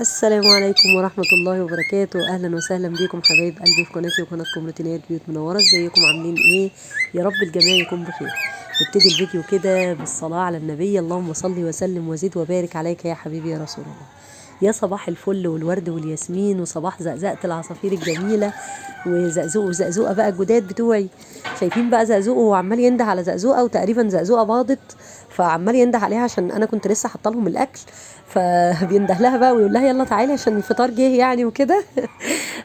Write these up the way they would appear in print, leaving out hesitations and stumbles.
السلام عليكم ورحمة الله وبركاته. أهلا وسهلا بكم حبايب قلبي في قناتي وقناتكم روتينات بيوت منورة. ازيكم عاملين ايه؟ يا رب الجميع يكون بخير. نبتدي الفيديو كده بالصلاة على النبي. اللهم صل وسلم وزد وبارك عليك يا حبيبي يا رسول الله. يا صباح الفل والورد والياسمين وصباح زقزقة العصافير الجميلة وزقزوق وزقزوقة بقى الجداد بتوعي. شايفين بقى زقزوق وهو عمال ينده على زقزوقة، وتقريبا زقزوقة باضت فعمال ينده عليها عشان انا كنت لسه حاطه لهم الاكل، فبينده لها بقى ويقول لها يلا تعالي عشان الفطار جه يعني وكده.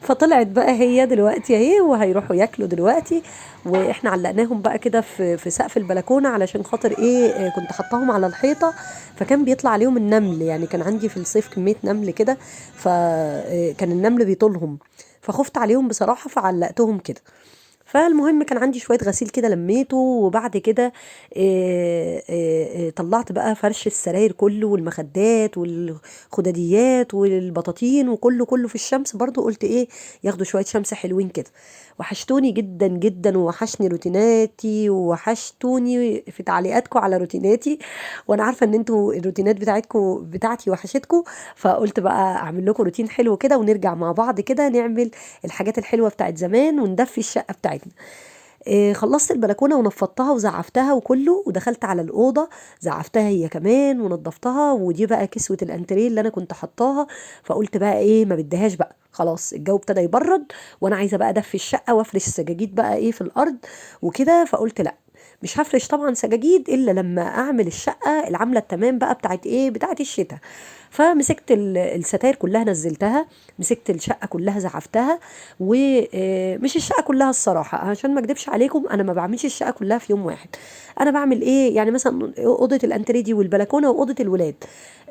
فطلعت بقى هي دلوقتي اهي وهيروحوا ياكلوا دلوقتي. واحنا علقناهم بقى كده في سقف البلكونه علشان خاطر ايه، كنت حطاهم على الحيطه فكان بيطلع عليهم النمل. يعني كان عندي في الصيف كميه نمل كده، فكان النمل بيطولهم فخفت عليهم بصراحه فعلقتهم كده. فالمهم كان عندي شوية غسيل كده لميته، وبعد كده طلعت بقى فرش السراير كله والمخدات والخداديات والبطاطين وكله كله في الشمس. برضو قلت ايه، ياخدوا شوية شمس حلوين كده. وحشتوني جدا جدا ووحشني روتيناتي ووحشتوني في تعليقاتكم على روتيناتي، وانا عارفة ان انتوا الروتينات بتاعتي وحشتكم. فقلت بقى اعمل لكم روتين حلو كده ونرجع مع بعض كده نعمل الحاجات الحلوة بتاعت زمان وندفي الشقة بتاعتنا. خلصت البلكونه ونفضتها وزعفتها وكله، ودخلت على الاوضه زعفتها هي كمان ونضفتها. ودي بقى كسوه الانتريه اللي انا كنت حطاها. فقلت بقى ايه، ما بديهاش بقى، خلاص الجو ابتدى يبرد وانا عايزه بقى ادفي الشقه وافرش السجاجيد بقى ايه في الارض وكده. فقلت لا، مش هفرش طبعا سجاجيد الا لما اعمل الشقه العامله التمام بقى بتاعت ايه، بتاعت الشتاء. فمسكت الستاير كلها نزلتها، مسكت الشقه كلها زعفتها. ومش الشقه كلها الصراحه عشان ما اكدبش عليكم، انا ما بعملش الشقه كلها في يوم واحد. انا بعمل ايه يعني، مثلا اوضه الانتريه دي والبلكونه واوضه الولاد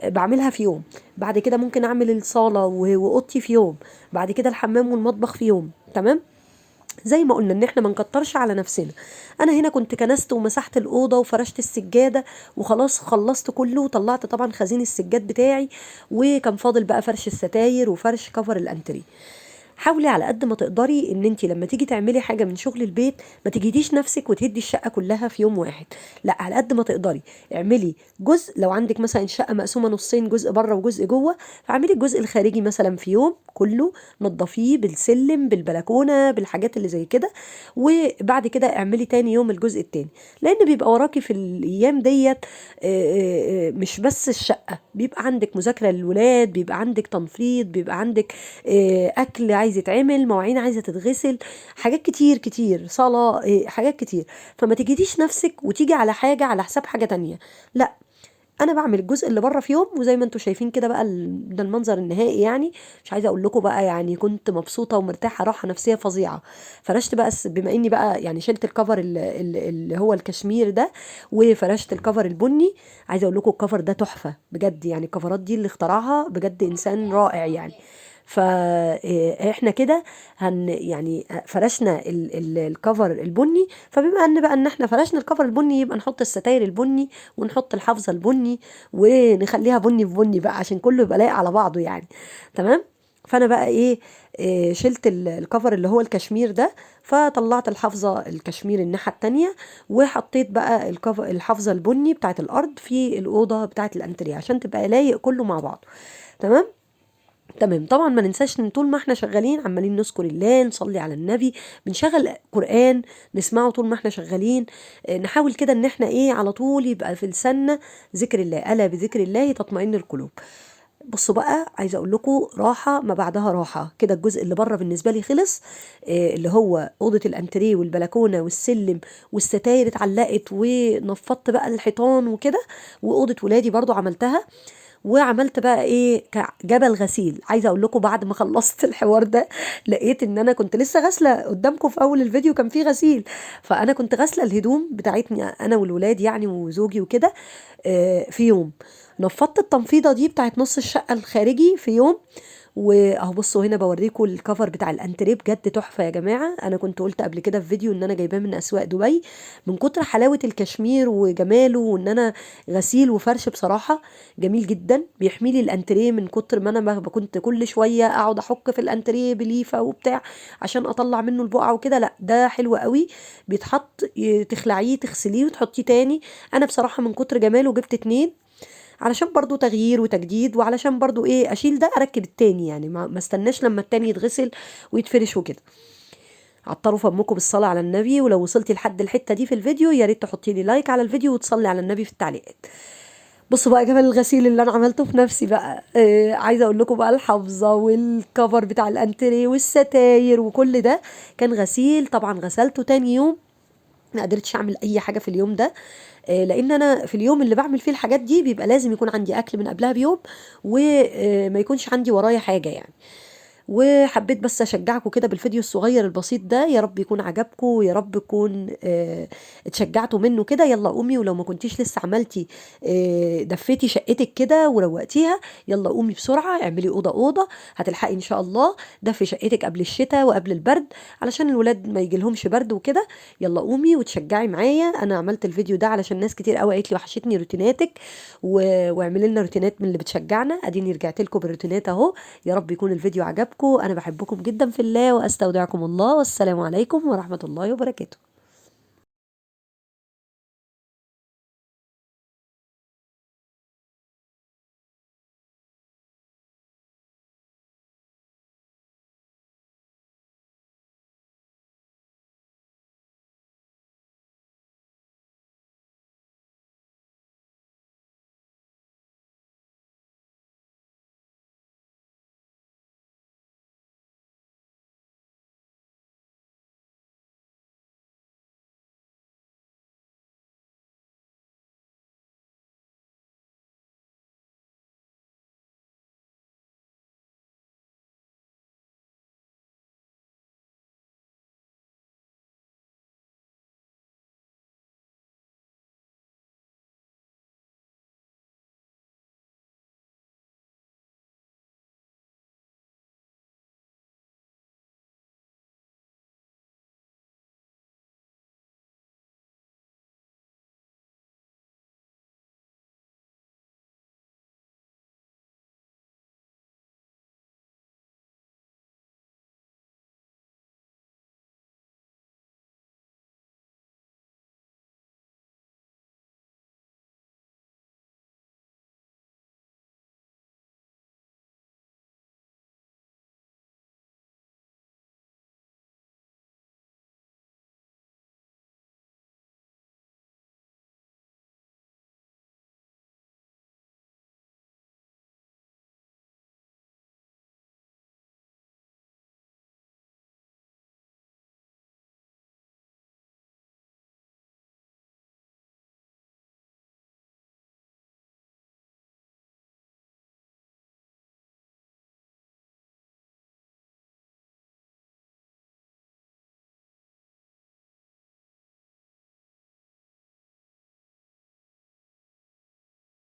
بعملها في يوم. بعد كده ممكن اعمل الصاله واوضتي في يوم. بعد كده الحمام والمطبخ في يوم. تمام. زي ما قلنا ان احنا ما نكترش على نفسنا. انا هنا كنت كنست ومسحت الاوضه وفرشت السجاده وخلاص خلصت كله، وطلعت طبعا خزين السجاد بتاعي، وكان فاضل بقى فرش الستاير وفرش كفر الانتريه. حاولي على قد ما تقدري ان انت لما تيجي تعملي حاجه من شغل البيت ما تجيديش نفسك وتهدي الشقه كلها في يوم واحد. لا، على قد ما تقدري اعملي جزء. لو عندك مثلا الشقه مقسومه نصين، جزء بره وجزء جوه، فاعملي الجزء الخارجي مثلا في يوم كله، نظفيه بالسلم بالبلكونه بالحاجات اللي زي كده. وبعد كده اعملي تاني يوم الجزء التاني، لان بيبقى وراكي في الايام ديت مش بس الشقه، بيبقى عندك مذاكره للولاد، بيبقى عندك تنفيض، بيبقى عندك اكل عايز يتعمل، مواعين عايزه تتغسل، حاجات كتير كتير، صلاه، حاجات كتير. فما تجيديش نفسك وتيجي على حاجه على حساب حاجه تانية. لا، انا بعمل الجزء اللي بره في يوم، وزي ما انتم شايفين كده بقى ده المنظر النهائي يعني. مش عايزه اقول لكم بقى، يعني كنت مبسوطه ومرتاحه راحه نفسيه فظيعه. فرشت بقى بما اني بقى يعني شلت الكفر اللي هو الكشمير ده، وفرشت الكفر البني. عايزه اقول لكم الكفر ده تحفه بجد، يعني الكفرات دي اللي اخترعها بجد انسان رائع يعني. فاحنا كده يعني فرشنا الكفر البني. فبما ان بقى ان احنا فرشنا الكفر البني، يبقى نحط الستاير البني ونحط الحافظه البني ونخليها بني في بني بقى عشان كله يبقى لايق على بعضه يعني. تمام. فانا بقى ايه، شلت الكفر اللي هو الكشمير ده، فطلعت الحافظه الكشمير الناحيه التانية، وحطيت بقى الحافظه البني بتاعت الارض في الاوضه بتاعت الانتريه عشان تبقى لايق كله مع بعض. تمام. تمام. طبعا ما ننساش ان طول ما احنا شغالين عمالين نذكر الله، نصلي على النبي، بنشغل قرآن نسمعه طول ما احنا شغالين. نحاول كده ان احنا ايه، على طول يبقى في لساننا ذكر الله. الا بذكر الله تطمئن القلوب. بصوا بقى، عايزه اقول لكم راحه ما بعدها راحه كده. الجزء اللي بره بالنسبه لي خلص، اللي هو اوضه الانتريه والبلكونه والسلم والستاير اتعلقت، ونفضت بقى الحيطان وكده. واوضه ولادي برضو عملتها. وعملت بقى ايه، جبل غسيل. عايزه اقول لكم بعد ما خلصت الحوار ده لقيت ان انا كنت لسه غاسله قدامكم في اول الفيديو كان في غسيل. فانا كنت غاسله الهدوم بتاعتني انا والولاد يعني وزوجي وكده في يوم. نفضت التنفيضه دي بتاعت نص الشقه الخارجي في يوم. واهو بصوا هنا بوريكم الكفر بتاع الانتريه، بجد تحفه يا جماعه. انا كنت قلت قبل كده في فيديو ان انا جايباه من اسواق دبي، من كتر حلاوه الكشمير وجماله، وان انا غسيل وفرش بصراحه جميل جدا. بيحمي لي الانتريه من كتر ما انا ما كنت كل شويه اقعد احك في الانتريه بليفه وبتاع عشان اطلع منه البقعه وكده. لا، ده حلو قوي، بيتحط تخلعيه تغسليه وتحطيه تاني. انا بصراحه من كتر جماله جبت اتنين علشان برضو تغيير وتجديد، وعلشان برضو ايه اشيل ده اركب التاني، يعني ما استناش لما التاني يتغسل ويتفرش وكده. عطروا فمكم بالصلاة على النبي، ولو وصلتي لحد الحتة دي في الفيديو يا ريت تحطي لي لايك على الفيديو وتصلي على النبي في التعليقات. بصوا بقى جمال الغسيل اللي انا عملته في نفسي بقى. عايزه اقول لكم بقى الحافظه والكفر بتاع الانتريه والستاير وكل ده كان غسيل. طبعا غسلته تاني يوم، ما قدرتش اعمل اي حاجه في اليوم ده، لان انا في اليوم اللي بعمل فيه الحاجات دي بيبقى لازم يكون عندي اكل من قبلها بيوم، وما يكونش عندي ورايا حاجه يعني. وحبيت بس اشجعكم كده بالفيديو الصغير البسيط ده، يا رب يكون عجبكم، ويا رب يكون اتشجعتوا منه كده. يلا قومي، ولو ما كنتيش لسه عملتي دفيتي شقتك كده وروقتيها، يلا قومي بسرعة اعملي أوضة أوضة، هتلحقي إن شاء الله. دفي شقتك قبل الشتاء وقبل البرد علشان الولاد ما يجيلهمش برد وكده. يلا قومي وتشجعي معايا. أنا عملت الفيديو ده علشان ناس كتير قوي قالت لي وحشتني روتيناتك، واعملي لنا روتينات من اللي بتشجعنا. اديني رجعت لكم بالروتينات اهو. يا رب يكون الفيديو عجبكم. انا بحبكم جدا في الله، واستودعكم الله، والسلام عليكم ورحمة الله وبركاته.